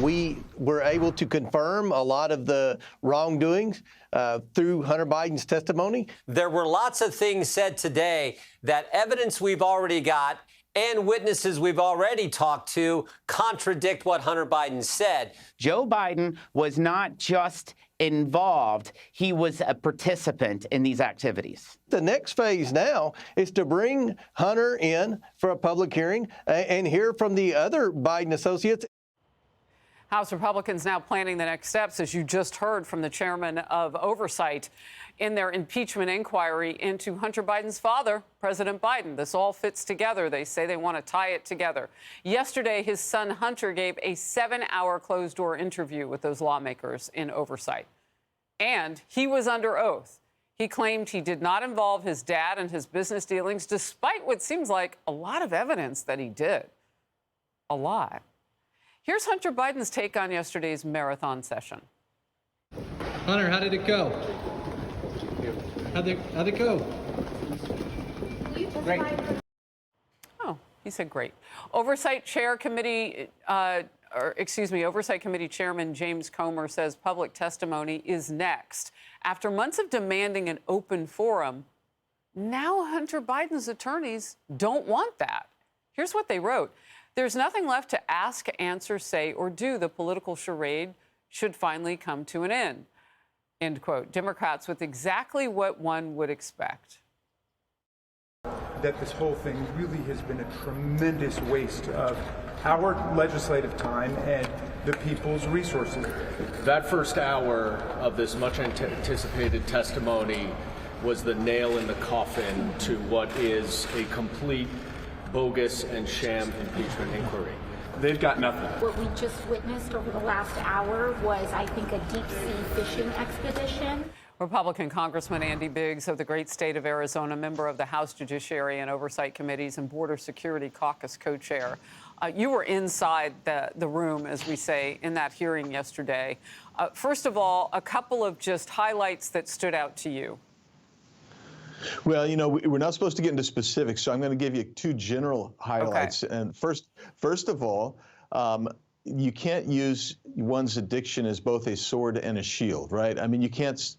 We were able to confirm a lot of the wrongdoings through Hunter Biden's testimony. There were lots of things said today that evidence we've already got and witnesses we've already talked to contradict what Hunter Biden said. Joe Biden was not just involved, he was a participant in these activities. The next phase now is to bring Hunter in for a public hearing and hear from the other Biden associates. House Republicans now planning the next steps, as you just heard from the chairman of Oversight, in their impeachment inquiry into Hunter Biden's father, President Biden. This all fits together. They say they want to tie it together. Yesterday, his son Hunter gave a 7-hour closed-door interview with those lawmakers in Oversight. And he was under oath. He claimed he did not involve his dad in his business dealings, despite what seems like a lot of evidence that he did. A lot. Here's Hunter Biden's take on yesterday's marathon session. Hunter, how did it go? How'd it go? Great. Oh, he said great. Oversight Committee Chairman James Comer says public testimony is next. After months of demanding an open forum, now Hunter Biden's attorneys don't want that. Here's what they wrote. There's nothing left to ask, answer, say, or do. The political charade should finally come to an end. End quote. Democrats with exactly what one would expect. That this whole thing really has been a tremendous waste of our legislative time and the people's resources. That first hour of this much anticipated testimony was the nail in the coffin to what is a complete bogus and sham impeachment inquiry. They've got nothing. What we just witnessed over the last hour was, I think, a deep-sea fishing expedition. Republican Congressman Andy Biggs of the great state of Arizona, member of the House Judiciary and Oversight Committees and Border Security Caucus co-chair. You were inside the room, as we say, in that hearing yesterday. First of all, a couple of just highlights that stood out to you. Well, you know, we're not supposed to get into specifics, so I'm going to give you two general highlights. Okay. And first of all, you can't use one's addiction as both a sword and a shield, right? I mean, you can't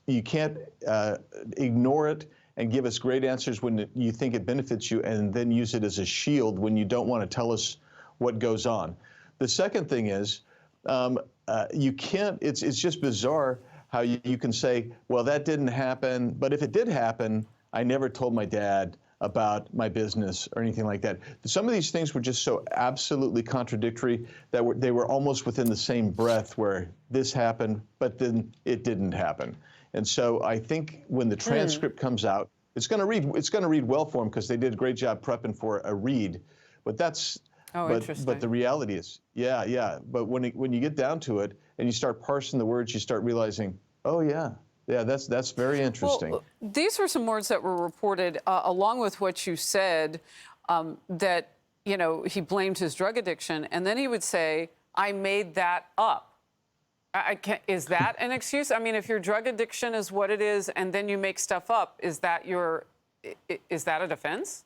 ignore it and give us great answers when you think it benefits you, and then use it as a shield when you don't want to tell us what goes on. The second thing is, you can't. It's just bizarre how you can say, well, that didn't happen, but if it did happen, I never told my dad about my business or anything like that. Some of these things were just so absolutely contradictory that they were almost within the same breath, where this happened, but then it didn't happen. And so I think when the transcript comes out, it's going to read well for them, because they did a great job prepping for a read. But that's but the reality is, yeah. But when you get down to it and you start parsing the words, you start realizing, oh yeah. Yeah, that's very interesting. Well, these were some words that were reported, along with what you said, that, you know, he blamed his drug addiction, and then he would say, I made that up. Is that an excuse? I mean, if your drug addiction is what it is, and then you make stuff up, is that a defense?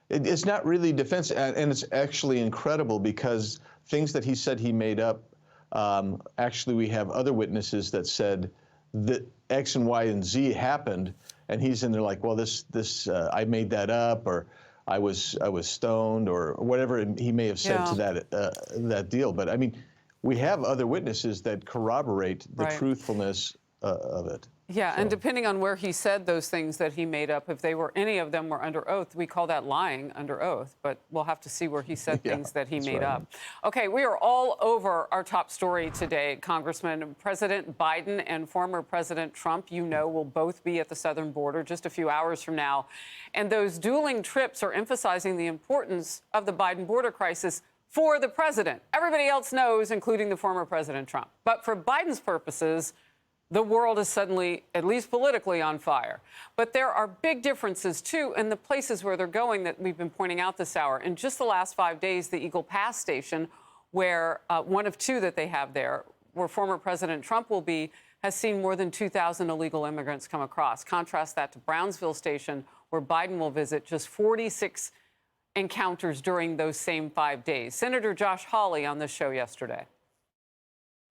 It's not really defense, and it's actually incredible, because things that he said he made up, actually we have other witnesses that said that X and Y and Z happened, and he's in there like, well, I made that up, or I was stoned, or whatever he may have said to that deal. But I mean, we have other witnesses that corroborate the truthfulness of it. Yeah, so. And depending on where he said those things that he made up, if any of them were under oath, we call that lying under oath. But we'll have to see where he said things that he made up. Okay, we are all over our top story today, Congressman. President Biden and former President Trump, you know, will both be at the southern border just a few hours from now. And those dueling trips are emphasizing the importance of the Biden border crisis for the president. Everybody else knows, including the former President Trump. But for Biden's purposes, the world is suddenly, at least politically, on fire. But there are big differences, too, in the places where they're going that we've been pointing out this hour. In just the last 5 days, the Eagle Pass station, where one of two that they have there, where former President Trump will be, has seen more than 2,000 illegal immigrants come across. Contrast that to Brownsville Station, where Biden will visit, just 46 encounters during those same 5 days. Senator Josh Hawley on this show yesterday.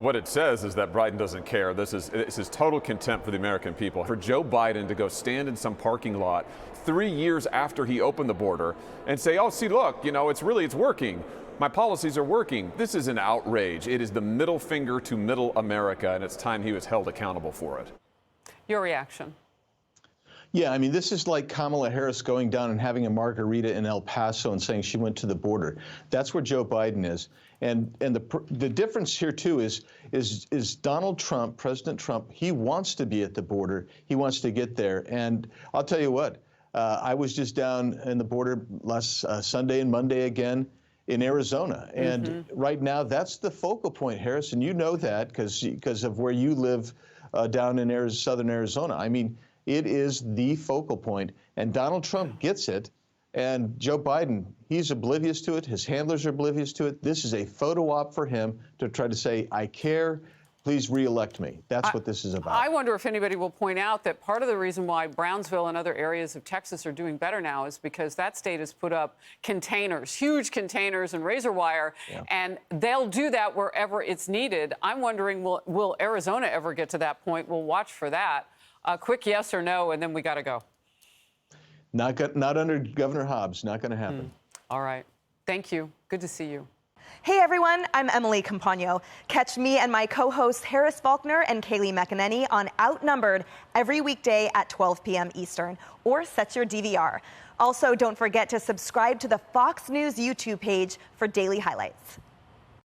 What it says is that Biden doesn't care. This is total contempt for the American people. For Joe Biden to go stand in some parking lot 3 years after he opened the border and say, oh, see, look, you know, it's working. My policies are working. This is an outrage. It is the middle finger to middle America, and it's time he was held accountable for it. Your reaction? Yeah, I mean, this is like Kamala Harris going down and having a margarita in El Paso and saying she went to the border. That's where Joe Biden is. And the difference here, too, is Donald Trump, President Trump, he wants to be at the border. He wants to get there. And I'll tell you what, I was just down in the border last Sunday and Monday again in Arizona. And right now, that's the focal point, Harris. And you know that because of where you live down in southern Arizona. I mean, it is the focal point, and Donald Trump gets it, and Joe Biden, he's oblivious to it. His handlers are oblivious to it. This is a photo op for him to try to say, I care, please reelect me. That's what this is about. I wonder if anybody will point out that part of the reason why Brownsville and other areas of Texas are doing better now is because that state has put up containers, huge containers and razor wire, and they'll do that wherever it's needed. I'm wondering, will Arizona ever get to that point? We'll watch for that. A quick yes or no, and then we got to go. Not under Governor Hobbs. Not going to happen. All right. Thank you. Good to see you. Hey, everyone. I'm Emily Campagno. Catch me and my co-hosts Harris Faulkner and Kaylee McEnany on Outnumbered every weekday at 12 p.m. Eastern, or set your DVR. Also, don't forget to subscribe to the Fox News YouTube page for daily highlights.